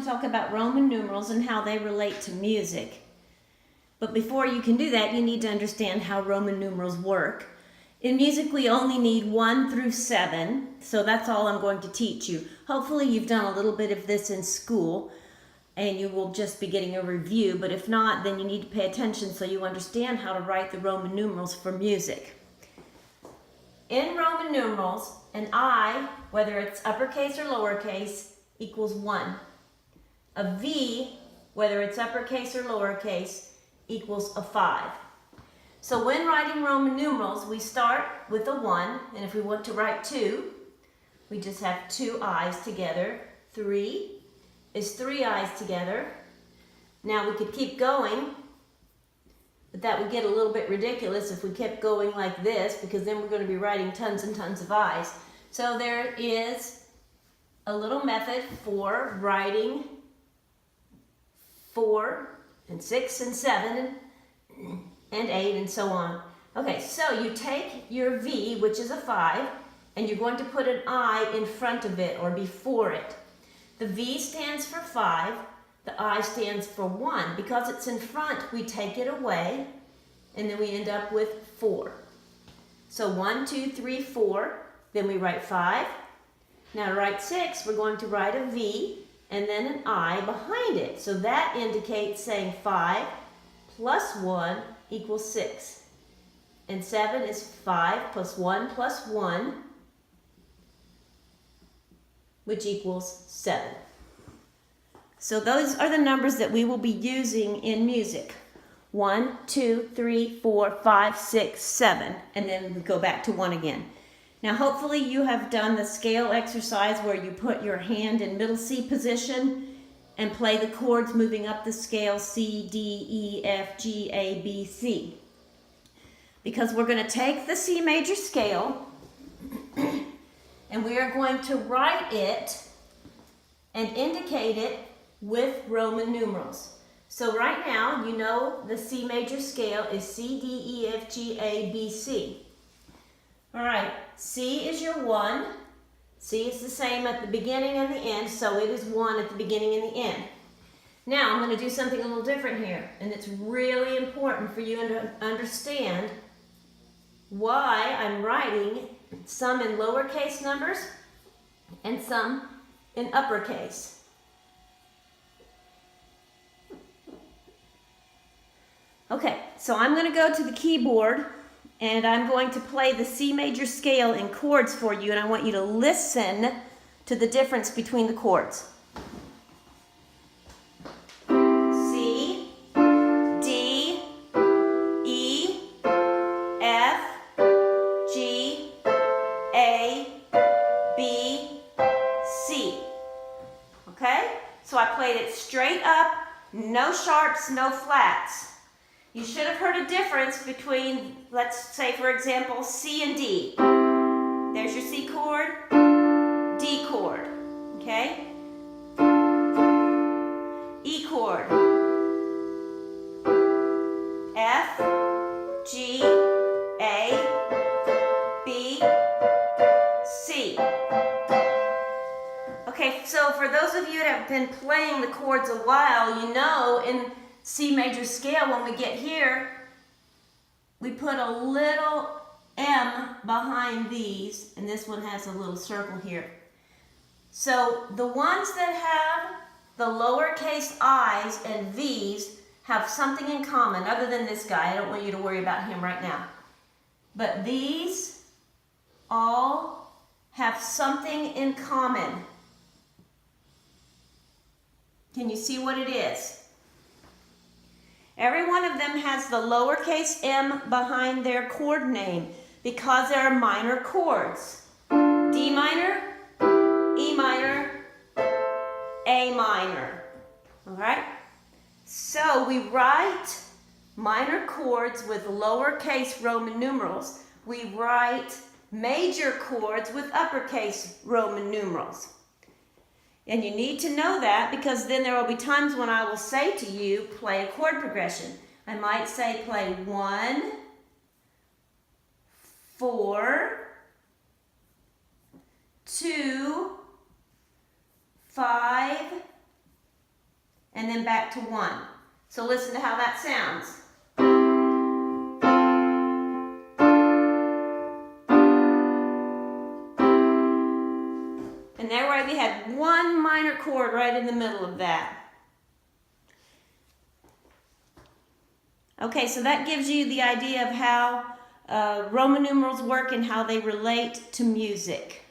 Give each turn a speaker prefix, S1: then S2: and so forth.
S1: talk about Roman numerals and how they relate to music. But before you can do that, you need to understand how Roman numerals work. In music, we only need 1 through 7, so that's all I'm going to teach you. Hopefully you've done a little bit of this in school, and you will just be getting a review, but if not, then you need to pay attention so you understand how to write the Roman numerals for music. In Roman numerals, an I, whether it's uppercase or lowercase, equals 1. A V, whether it's uppercase or lowercase, equals a 5. So when writing Roman numerals, we start with a 1, and if we want to write 2, we just have 2 I's together. 3 is 3 I's together. Now we could keep going, but that would get a little bit ridiculous if we kept going like this, because then we're going to be writing tons and tons of I's. So there is a little method for writing 4 and 6 and 7 and 8 and so on. Okay, so you take your V, which is a 5, and you're going to put an I in front of it or before it. The V stands for 5, the I stands for 1. Because it's in front, we take it away, and then we end up with 4. So 1, 2, 3, 4, then we write 5. Now to write 6, we're going to write a V and then an I behind it. So that indicates saying 5 plus 1 equals 6. And 7 is 5 plus 1 plus 1, which equals 7. So those are the numbers that we will be using in music. 1, 2, 3, 4, 5, 6, 7. And then we go back to 1 again. Now hopefully you have done the scale exercise where you put your hand in middle C position and play the chords moving up the scale C, D, E, F, G, A, B, C. Because we're going to take the C major scale and we are going to write it and indicate it with Roman numerals. So right now, you know the C major scale is C, D, E, F, G, A, B, C. All right, C is your 1. C is the same at the beginning and the end, so it is 1 at the beginning and the end. Now, I'm going to do something a little different here, and it's really important for you to understand why I'm writing some in lowercase numbers and some in uppercase. Okay, so I'm going to go to the keyboard and I'm going to play the C major scale in chords for you, and I want you to listen to the difference between the chords. C, D, E, F, G, A, B, C. Okay? So I played it straight up, no sharps, no flats. You should have heard a difference between, let's say for example, C and D. There's your C chord, D chord, okay? E chord, F, G, A, B, C. Okay, so for those of you that have been playing the chords a while, you know in C major scale, when we get here, we put a little M behind these, and this one has a little circle here. So the ones that have the lowercase i's and v's have something in common, other than this guy. I don't want you to worry about him right now. But these all have something in common. Can you see what it is? Every one of them has the lowercase m behind their chord name because they're minor chords. D minor, E minor, A minor. All right? So we write minor chords with lowercase Roman numerals. We write major chords with uppercase Roman numerals. And you need to know that because then there will be times when I will say to you, play a chord progression. I might say play 1, 4, 2, 5, then back to 1. So listen to how that sounds. And there we had one minor chord right in the middle of that. Okay, so that gives you the idea of how Roman numerals work and how they relate to music.